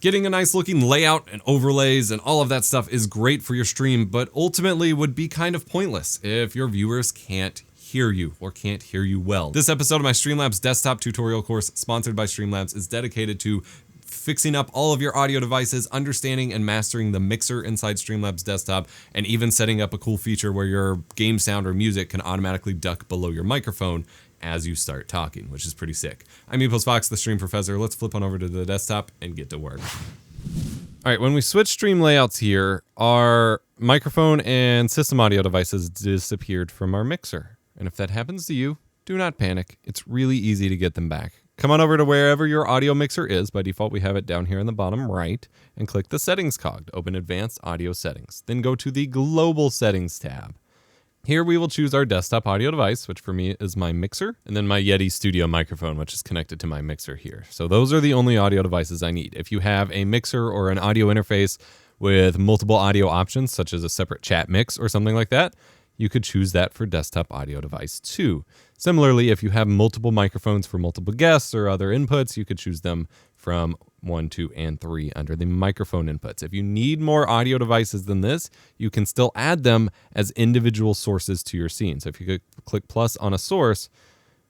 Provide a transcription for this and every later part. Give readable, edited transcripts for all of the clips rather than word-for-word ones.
Getting a nice looking layout and overlays and all of that stuff is great for your stream, but ultimately would be kind of pointless if your viewers can't hear you or can't hear you well. This episode of my Streamlabs desktop tutorial course, sponsored by Streamlabs, is dedicated to fixing up all of your audio devices, understanding and mastering the mixer inside Streamlabs desktop, and even setting up a cool feature where your game sound or music can automatically duck below your microphone as you start talking, which is pretty sick. I'm EposVox, the stream professor. Let's flip on over to the desktop and get to work. All right, when we switch stream layouts here, our microphone and system audio devices disappeared from our mixer. And if that happens to you, do not panic. It's really easy to get them back. Come on over to wherever your audio mixer is. By default, we have it down here in the bottom right, and click the settings cog to open advanced audio settings. Then go to the global settings tab. Here we will choose our desktop audio device, which for me is my mixer, and then my Yeti Studio microphone, which is connected to my mixer here. So those are the only audio devices I need. If you have a mixer or an audio interface with multiple audio options, such as a separate chat mix or something like that, you could choose that for desktop audio device too. Similarly, if you have multiple microphones for multiple guests or other inputs, you could choose them from 1, 2, and 3 under the microphone inputs. If you need more audio devices than this, you can still add them as individual sources to your scene. So if you could click plus on a source,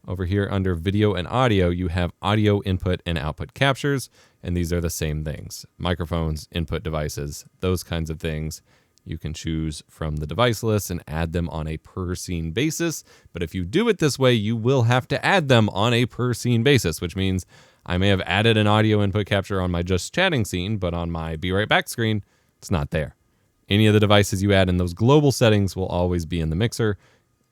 over here under video and audio, you have audio input and output captures, and these are the same things. Microphones, input devices, those kinds of things. You can choose from the device list and add them on a per scene basis. But if you do it this way, you will have to add them on a per scene basis, which means I may have added an audio input capture on my just chatting scene, but on my be right back screen, it's not there. Any of the devices you add in those global settings will always be in the mixer.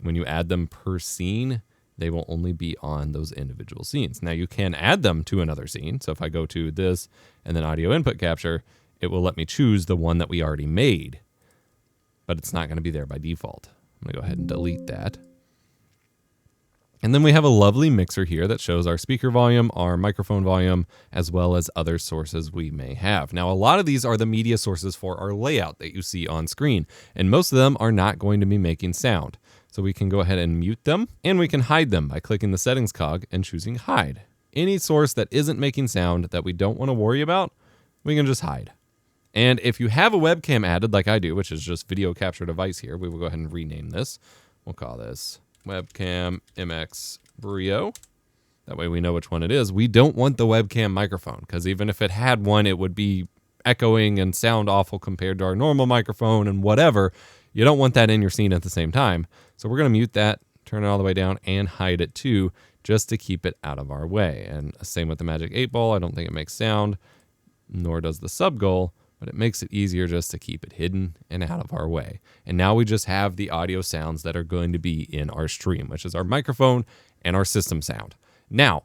When you add them per scene, they will only be on those individual scenes. Now you can add them to another scene. So if I go to this and then audio input capture, it will let me choose the one that we already made, but it's not going to be there by default. I'm going to go ahead and delete that. And then we have a lovely mixer here that shows our speaker volume, our microphone volume, as well as other sources we may have. Now, a lot of these are the media sources for our layout that you see on screen, and most of them are not going to be making sound. So we can go ahead and mute them, and we can hide them by clicking the settings cog and choosing hide. Any source that isn't making sound that we don't want to worry about, we can just hide. And if you have a webcam added, like I do, which is just video capture device here, we will go ahead and rename this. We'll call this Webcam MX Brio. That way we know which one it is. We don't want the webcam microphone, because even if it had one, it would be echoing and sound awful compared to our normal microphone and whatever. You don't want that in your scene at the same time. So we're going to mute that, turn it all the way down, and hide it too, just to keep it out of our way. And same with the Magic 8 Ball. I don't think it makes sound, nor does the sub goal, but it makes it easier just to keep it hidden and out of our way. And now we just have the audio sounds that are going to be in our stream, which is our microphone and our system sound. Now,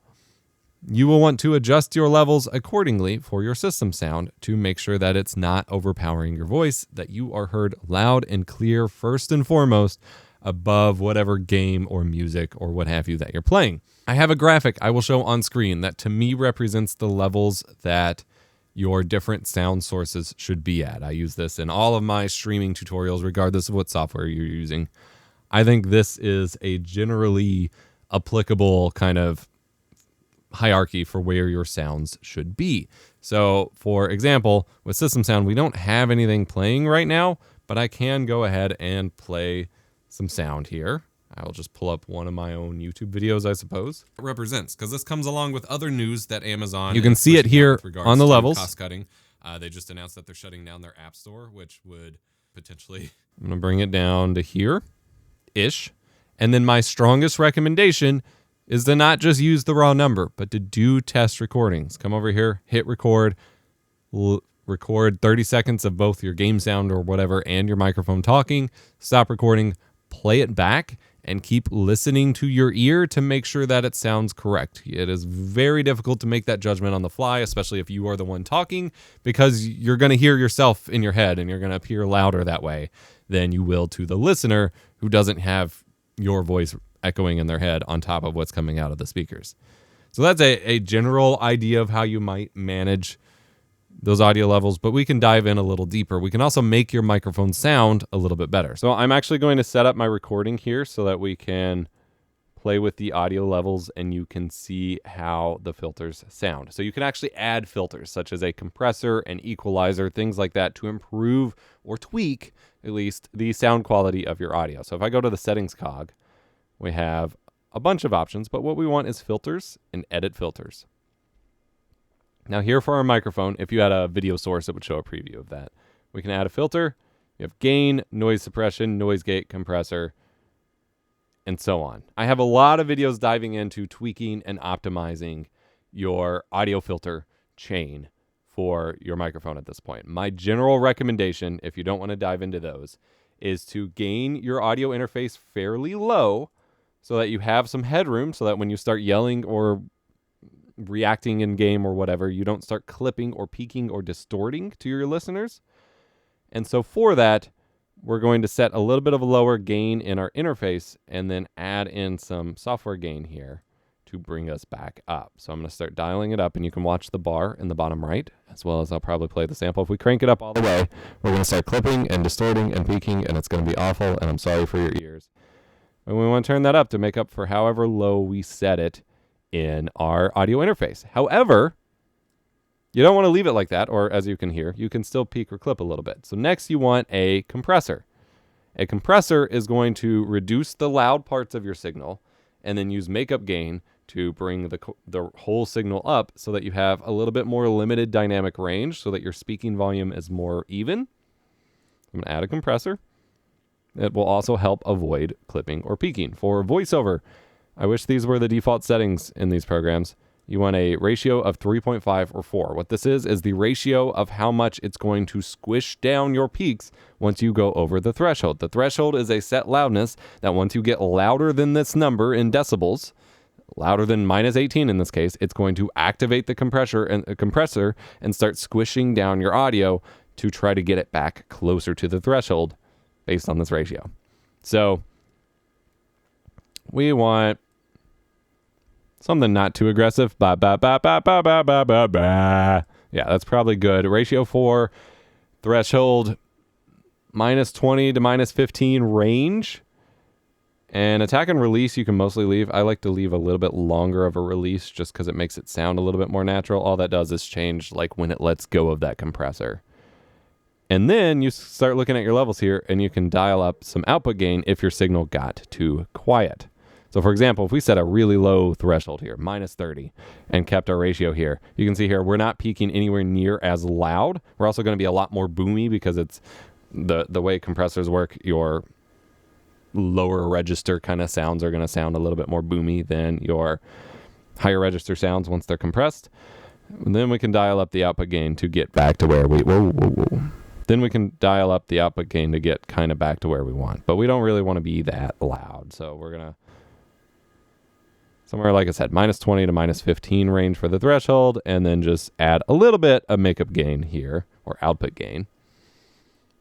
you will want to adjust your levels accordingly for your system sound to make sure that it's not overpowering your voice, that you are heard loud and clear first and foremost above whatever game or music or what have you that you're playing. I have a graphic I will show on screen that to me represents the levels that your different sound sources should be at. I use this in all of my streaming tutorials, regardless of what software you're using. I think this is a generally applicable kind of hierarchy for where your sounds should be. So, for example, with system sound, we don't have anything playing right now, but I can go ahead and play some sound here. I'll just pull up one of my own YouTube videos, I suppose. It represents, because this comes along with other news that Amazon... You can see it here on the levels. Cost cutting. They just announced that they're shutting down their app store, which would potentially... I'm going to bring it down to here-ish. And then my strongest recommendation is to not just use the raw number, but to do test recordings. Come over here, hit record, record 30 seconds of both your game sound or whatever and your microphone talking, stop recording, play it back, and keep listening to your ear to make sure that it sounds correct. It is very difficult to make that judgment on the fly, especially if you are the one talking, because you're going to hear yourself in your head and you're going to appear louder that way than you will to the listener who doesn't have your voice echoing in their head on top of what's coming out of the speakers. So that's a general idea of how you might manage those audio levels, but we can dive in a little deeper. We can also make your microphone sound a little bit better. So I'm actually going to set up my recording here so that we can play with the audio levels, and you can see how the filters sound. So you can actually add filters such as a compressor, an equalizer, things like that to improve or tweak at least the sound quality of your audio. So if I go to the settings cog, we have a bunch of options, but what we want is filters and edit filters. Now here for our microphone, if you had a video source, it would show a preview of that. We can add a filter. You have gain, noise suppression, noise gate, compressor, and so on. I have a lot of videos diving into tweaking and optimizing your audio filter chain for your microphone at this point. My general recommendation, if you don't want to dive into those, is to gain your audio interface fairly low so that you have some headroom so that when you start yelling or reacting in game or whatever, you don't start clipping or peaking or distorting to your listeners. And so for that, we're going to set a little bit of a lower gain in our interface and then add in some software gain here to bring us back up. So I'm going to start dialing it up, and you can watch the bar in the bottom right, as well as I'll probably play the sample. If we crank it up all the way, we're going to start clipping and distorting and peaking, and it's going to be awful, and I'm sorry for your ears. And we want to turn that up to make up for however low we set it in our audio interface. However, you don't want to leave it like that, or as you can hear, you can still peak or clip a little bit. So next you want a compressor. A compressor is going to reduce the loud parts of your signal and then use makeup gain to bring the whole signal up so that you have a little bit more limited dynamic range so that your speaking volume is more even. I'm going to add a compressor. It will also help avoid clipping or peaking. For voiceover, I wish these were the default settings in these programs. You want a ratio of 3.5 or 4. What this is the ratio of how much it's going to squish down your peaks once you go over the threshold. The threshold is a set loudness that once you get louder than this number in decibels, louder than minus 18 in this case, it's going to activate the compressor and start squishing down your audio to try to get it back closer to the threshold based on this ratio. So we want something not too aggressive. Ba ba ba ba ba ba ba ba ba. Yeah, that's probably good. Ratio 4, threshold minus 20 to minus 15 range. And attack and release you can mostly leave. I like to leave a little bit longer of a release just because it makes it sound a little bit more natural. All that does is change like when it lets go of that compressor. And then you start looking at your levels here, and you can dial up some output gain if your signal got too quiet. So for example, if we set a really low threshold here, minus 30, and kept our ratio here, you can see here we're not peaking anywhere near as loud. We're also going to be a lot more boomy because it's the way compressors work. Your lower register kind of sounds are going to sound a little bit more boomy than your higher register sounds once they're compressed. And then we can dial up the output gain to get back to where we... Then we can dial up the output gain to get kind of back to where we want. But we don't really want to be that loud. So we're going to... somewhere, like I said, minus 20 to minus 15 range for the threshold, and then just add a little bit of makeup gain here, or output gain.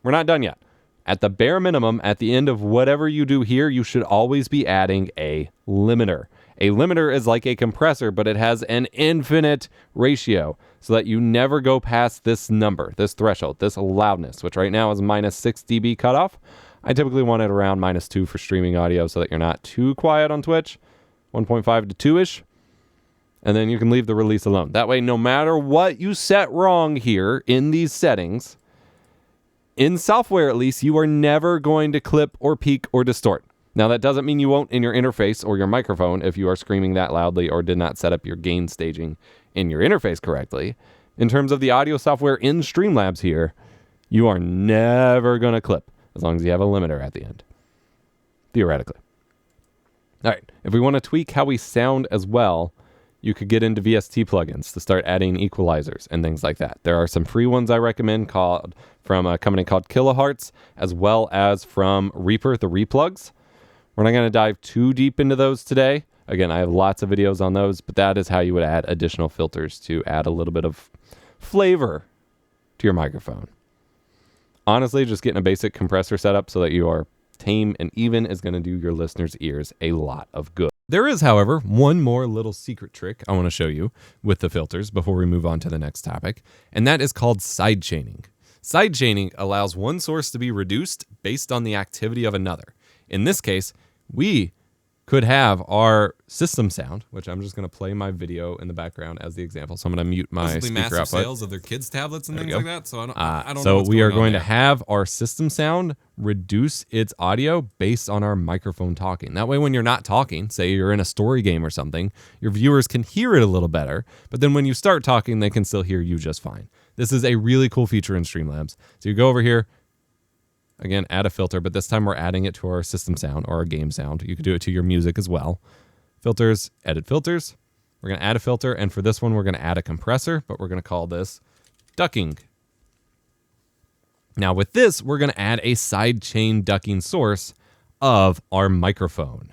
We're not done yet. At the bare minimum, at the end of whatever you do here, you should always be adding a limiter. A limiter is like a compressor, but it has an infinite ratio so that you never go past this number, this threshold, this loudness, which right now is minus 6 dB cutoff. I typically want it around minus 2 for streaming audio so that you're not too quiet on Twitch. 1.5 to 2-ish. And then you can leave the release alone. That way, no matter what you set wrong here in these settings, in software at least, you are never going to clip or peak or distort. Now, that doesn't mean you won't in your interface or your microphone if you are screaming that loudly or did not set up your gain staging in your interface correctly. In terms of the audio software in Streamlabs here, you are never going to clip as long as you have a limiter at the end, theoretically. All right, if we want to tweak how we sound as well, you could get into VST plugins to start adding equalizers and things like that. There are some free ones I recommend from a company called Kilohertz, as well as from Reaper, the replugs. We're not going to dive too deep into those today. Again, I have lots of videos on those, but that is how you would add additional filters to add a little bit of flavor to your microphone. Honestly, just getting a basic compressor setup so that you are tame and even is going to do your listeners' ears a lot of good. There is, however, one more little secret trick I want to show you with the filters before we move on to the next topic, and that is called sidechaining. Sidechaining allows one source to be reduced based on the activity of another. In this case, we could have our system sound, which I'm just going to play my video in the background as the example. So I'm going to mute my speaker massive output. Sales of their kids' tablets and things like that. So I don't know. So what's we are on going to there. have our system sound reduce its audio based on our microphone talking. That way, when you're not talking, say you're in a story game or something, your viewers can hear it a little better. But then when you start talking, they can still hear you just fine. This is a really cool feature in Streamlabs. So you go over here. Again, add a filter, but this time we're adding it to our system sound or our game sound. You could do it to your music as well. Filters, edit filters. We're going to add a filter, and for this one, we're going to add a compressor, but we're going to call this ducking. Now with this, we're going to add a sidechain ducking source of our microphone.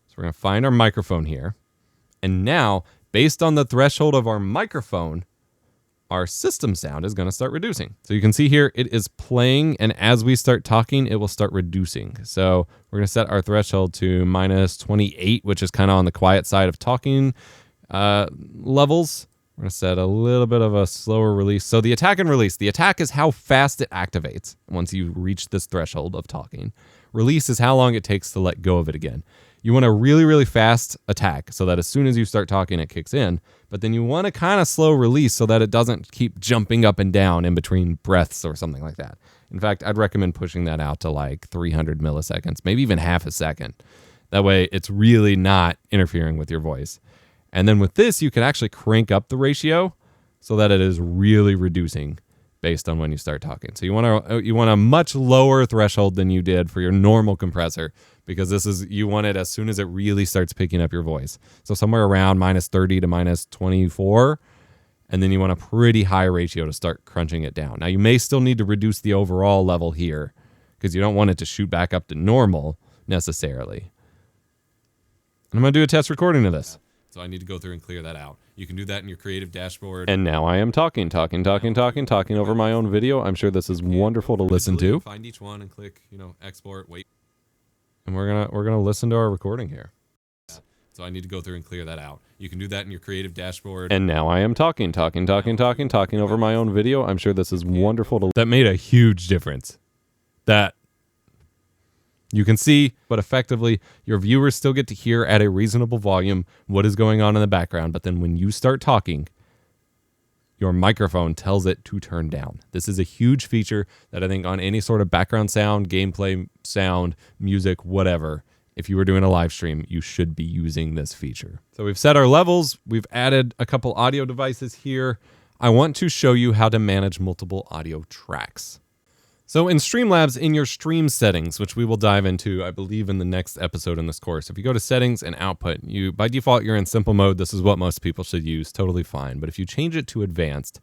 So we're going to find our microphone here. And now, based on the threshold of our microphone, our system sound is going to start reducing. So you can see here, it is playing, and as we start talking, it will start reducing. So we're going to set our threshold to minus 28, which is kind of on the quiet side of talking levels. We're going to set a little bit of a slower release. So the attack and release. The attack is how fast it activates once you reach this threshold of talking. Release is how long it takes to let go of it again. You want a really, really fast attack so that as soon as you start talking, it kicks in. But then you want a kind of slow release so that it doesn't keep jumping up and down in between breaths or something like that. In fact, I'd recommend pushing that out to like 300 milliseconds, maybe even half a second. That way, it's really not interfering with your voice. And then with this, you can actually crank up the ratio so that it is really reducing based on when you start talking. So you want a much lower threshold than you did for your normal compressor, because you want it as soon as it really starts picking up your voice. So somewhere around minus 30 to minus 24, and then you want a pretty high ratio to start crunching it down. Now you may still need to reduce the overall level here because you don't want it to shoot back up to normal necessarily. And I'm going to do a test recording of this. So I need to go through and clear that out. You can do that in your creative dashboard. And now I am talking over my own video. I'm sure this is wonderful to listen to. Find each one and click, export, wait. And we're gonna listen to our recording here. So I need to go through and clear that out. You can do that in your creative dashboard. And now I am talking over my own video. I'm sure this is wonderful to. That made a huge difference. That you can see, but effectively, your viewers still get to hear at a reasonable volume what is going on in the background. But then when you start talking, your microphone tells it to turn down. This is a huge feature that I think on any sort of background sound, gameplay sound, music, whatever, if you were doing a live stream, you should be using this feature. So we've set our levels. We've added a couple audio devices here. I want to show you how to manage multiple audio tracks. So in Streamlabs, in your stream settings, which we will dive into, I believe, in the next episode in this course, if you go to settings and output, by default, you're in simple mode. This is what most people should use. Totally fine. But if you change it to advanced,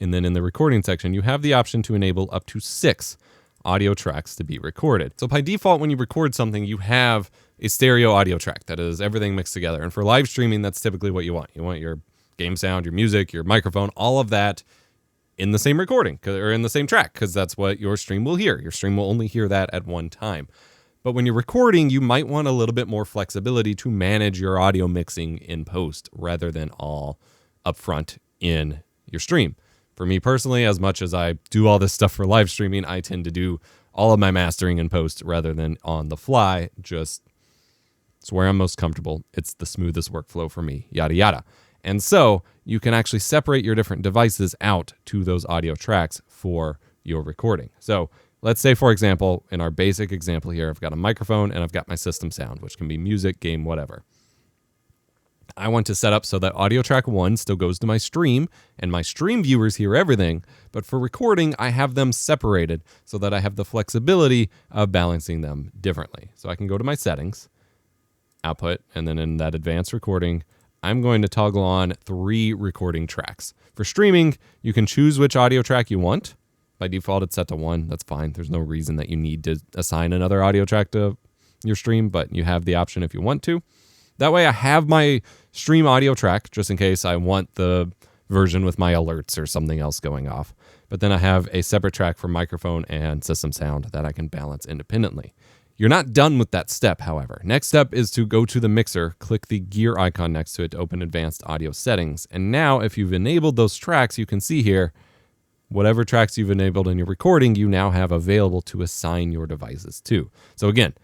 and then in the recording section, you have the option to enable up to 6 audio tracks to be recorded. So by default, when you record something, you have a stereo audio track that is everything mixed together. And for live streaming, that's typically what you want. You want your game sound, your music, your microphone, all of that in the same recording or in the same track, because that's what your stream will hear. Your stream will only hear that at one time. But when you're recording, you might want a little bit more flexibility to manage your audio mixing in post rather than all upfront in your stream. For me personally, as much as I do all this stuff for live streaming, I tend to do all of my mastering in post rather than on the fly. Just it's where I'm most comfortable. It's the smoothest workflow for me, yada, yada. And so you can actually separate your different devices out to those audio tracks for your recording. So let's say, for example, in our basic example here, I've got a microphone and I've got my system sound, which can be music, game, whatever. I want to set up so that audio track 1 still goes to my stream and my stream viewers hear everything. But for recording, I have them separated so that I have the flexibility of balancing them differently. So I can go to my settings, output, and then in that advanced recording, I'm going to toggle on 3 recording tracks. For streaming, you can choose which audio track you want. By default, it's set to 1. That's fine. There's no reason that you need to assign another audio track to your stream, but you have the option if you want to. That way I have my stream audio track just in case I want the version with my alerts or something else going off. But then I have a separate track for microphone and system sound that I can balance independently. You're not done with that step, however. Next step is to go to the mixer, click the gear icon next to it to open advanced audio settings. And now if you've enabled those tracks, you can see here, whatever tracks you've enabled in your recording, you now have available to assign your devices to. So again,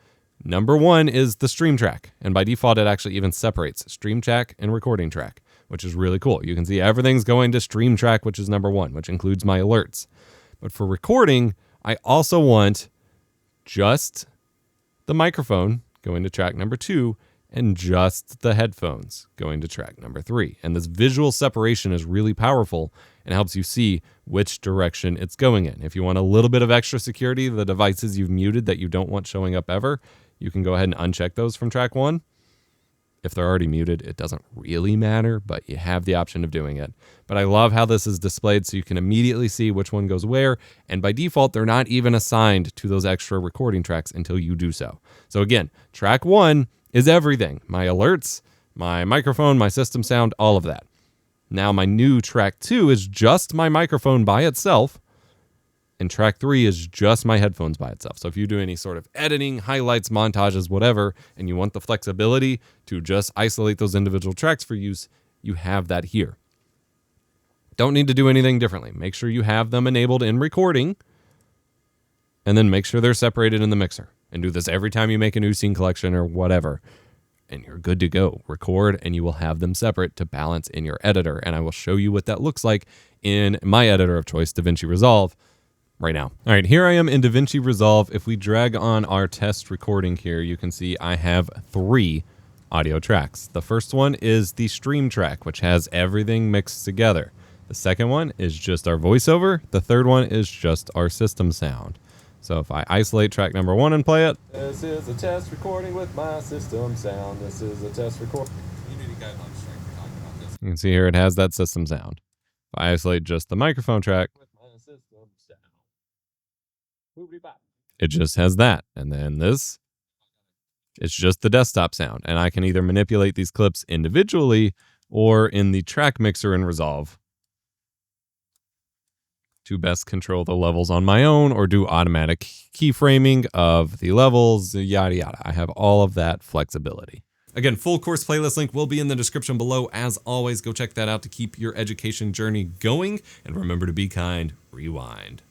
Number 1 is the stream track. And by default, it actually even separates stream track and recording track, which is really cool. You can see everything's going to stream track, which is number 1, which includes my alerts. But for recording, I also want just the microphone going to track number 2 and just the headphones going to track number 3. And this visual separation is really powerful and helps you see which direction it's going in. If you want a little bit of extra security, the devices you've muted that you don't want showing up ever, you can go ahead and uncheck those from track 1. If they're already muted, it doesn't really matter, but you have the option of doing it. But I love how this is displayed so you can immediately see which one goes where. And by default, they're not even assigned to those extra recording tracks until you do so. So again, track 1 is everything. My alerts, my microphone, my system sound, all of that. Now my new track 2 is just my microphone by itself. And track 3 is just my headphones by itself. So if you do any sort of editing, highlights, montages, whatever, and you want the flexibility to just isolate those individual tracks for use, you have that here. Don't need to do anything differently. Make sure you have them enabled in recording, and then make sure they're separated in the mixer. And do this every time you make a new scene collection or whatever, and you're good to go. Record, and you will have them separate to balance in your editor. And I will show you what that looks like in my editor of choice, DaVinci Resolve, right now. All right, here I am in DaVinci Resolve. If we drag on our test recording here, you can see I have 3 audio tracks. The first one is the stream track, which has everything mixed together. The second one is just our voiceover. The third one is just our system sound. So if I isolate track number 1 and play it. This is a test recording with my system sound. This is a test record. Unity guidelines strike for talking about this. You can see here it has that system sound. If I isolate just the microphone track, it just has that. And then this, it's just the desktop sound. And I can either manipulate these clips individually or in the track mixer in Resolve to best control the levels on my own or do automatic keyframing of the levels, yada, yada. I have all of that flexibility. Again, full course playlist link will be in the description below. As always, go check that out to keep your education journey going. And remember to be kind, rewind.